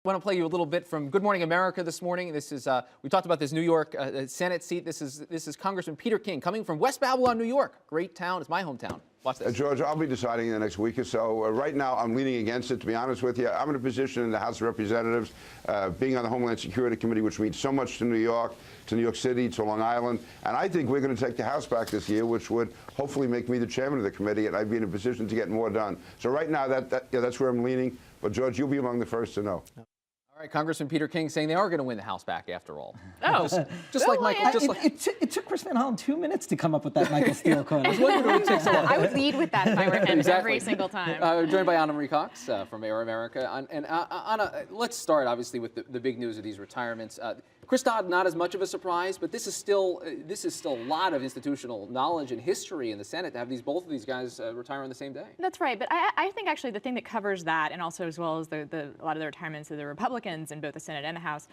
I want to play you a little bit from Good Morning America this morning. This is we talked about this New York Senate seat. This is Congressman Peter King coming from West Babylon, New York. Great town. It's my hometown. Watch this. George, I'll be deciding in the next week or so. Right now, I'm leaning against it, to be honest with you. I'm in a position in the House of Representatives, being on the Homeland Security Committee, which means so much to New York City, to Long Island. And I think we're going to take the House back this year, which would hopefully make me the chairman of the committee, and I'd be in a position to get more done. So right now, that's where I'm leaning. But, George, you'll be among the first to know. All right, Congressman Peter King saying they are going to win the House back after all. Oh, just like Michael. It took Chris Van Hollen 2 minutes to come up with that Michael Steele quote. I would lead with that if I were him every single time. We're joined by Anna Marie Cox from Air America. Anna, let's start obviously with the big news of these retirements. Chris Dodd, not as much of a surprise, but this is still a lot of institutional knowledge and history in the Senate to have both of these guys retire on the same day. That's right, but I think actually the thing that covers that, and also as well as a lot of the retirements of the Republicans in both the Senate and the House,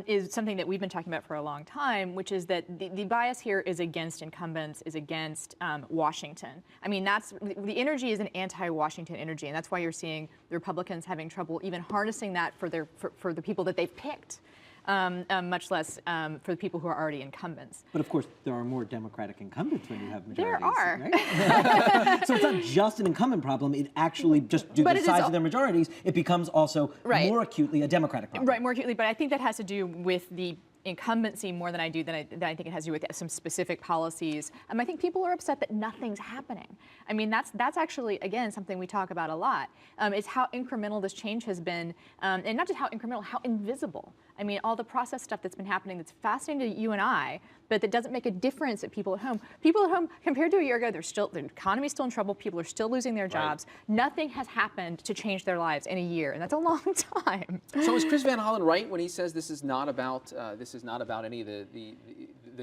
is something that we've been talking about for a long time, which is that the bias here is against incumbents, is against Washington. I mean, the energy is an anti-Washington energy, and that's why you're seeing the Republicans having trouble even harnessing that for the people that they've picked. Much less for the people who are already incumbents. But of course, there are more Democratic incumbents when you have majorities. There are. Right? So it's not just an incumbent problem. It actually, just due to the size of their majorities, it becomes also more acutely a Democratic problem. Right, more acutely. But I think that has to do with the incumbency more than I think it has to do with some specific policies. I think people are upset that nothing's happening. I mean, that's actually, again, something we talk about a lot. Is how incremental this change has been, and not just how incremental, how invisible. I mean, all the process stuff that's been happening that's fascinating to you and I, but that doesn't make a difference at people at home. People at home, compared to a year ago, the economy's still in trouble. People are still losing their jobs. Right. Nothing has happened to change their lives in a year, and that's a long time. So is Chris Van Hollen right when he says this is not about any of the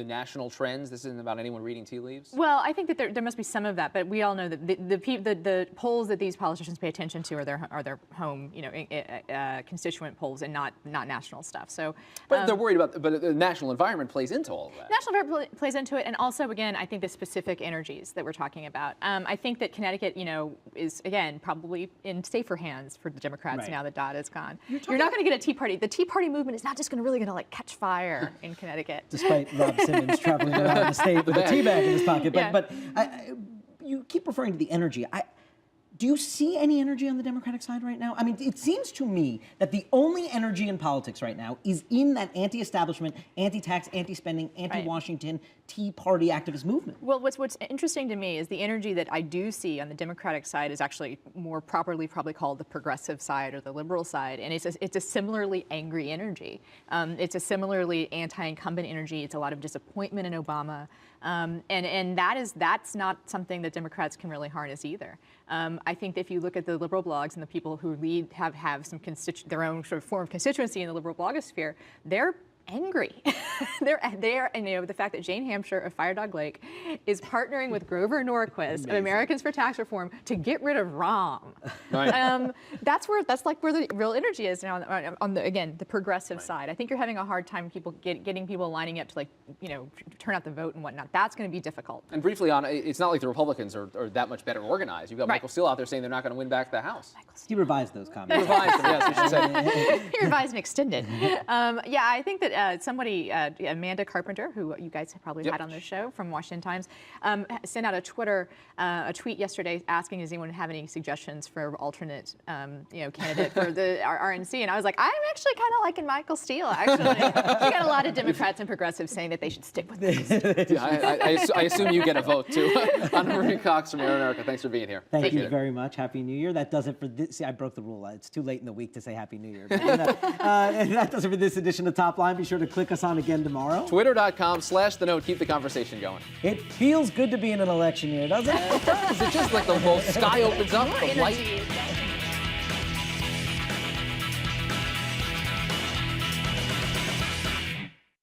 national trends? This isn't about anyone reading tea leaves? Well, I think that there must be some of that, but we all know that the polls that these politicians pay attention to are their home, constituent polls and not national stuff. So, but they're worried about. But the national environment plays into all of that. National environment plays into it, and also again, I think the specific energies that we're talking about. I think that Connecticut, is again probably in safer hands for the Democrats now that Dodd is gone. You're not going to get a Tea Party. The Tea Party movement is not just really going to catch fire in Connecticut. Despite Rob Simmons traveling around the state with a tea bag in his pocket, but you keep referring to the energy. Do you see any energy on the Democratic side right now? I mean, it seems to me that the only energy in politics right now is in that anti-establishment, anti-tax, anti-spending, anti-Washington Tea Party activist movement. Well, what's interesting to me is the energy that I do see on the Democratic side is actually more properly probably called the progressive side or the liberal side, and it's a similarly angry energy. It's a similarly anti-incumbent energy. It's a lot of disappointment in Obama. And that's not something that Democrats can really harness either. I think that if you look at the liberal blogs and the people who have some their own sort of form of constituency in the liberal blogosphere, they're angry. they're the fact that Jane Hampshire of Fire Dog Lake is partnering with Grover Norquist of Americans for Tax Reform to get rid of Rahm. Right. That's where the real energy is now on the progressive side. I think you're having a hard time getting people lining up to turn out the vote and whatnot. That's going to be difficult. And briefly on, it's not like the Republicans are that much better organized. You've got Michael Steele out there saying they're not going to win back the House. He revised those comments. He revised them, yes, we should say. He revised and extended. I think that somebody, Amanda Carpenter, who you guys have probably had on this show from Washington Times, sent out a tweet yesterday asking, does anyone have any suggestions for alternate, candidate for the RNC? And I was like, I'm actually kind of liking Michael Steele, actually. We got a lot of Democrats and progressives saying that they should stick with this. I assume you get a vote, too. Anna Marie Cox from Air America, thanks for being here. Thank you very much. Happy New Year. That does it for this. See, I broke the rule. It's too late in the week to say Happy New Year. But, that does it for this edition of Top Line. Be sure to click us on again tomorrow. Twitter.com/The Note. Keep the conversation going. It feels good to be in an election year, doesn't it? It does. It's just like the whole sky opens up, the light.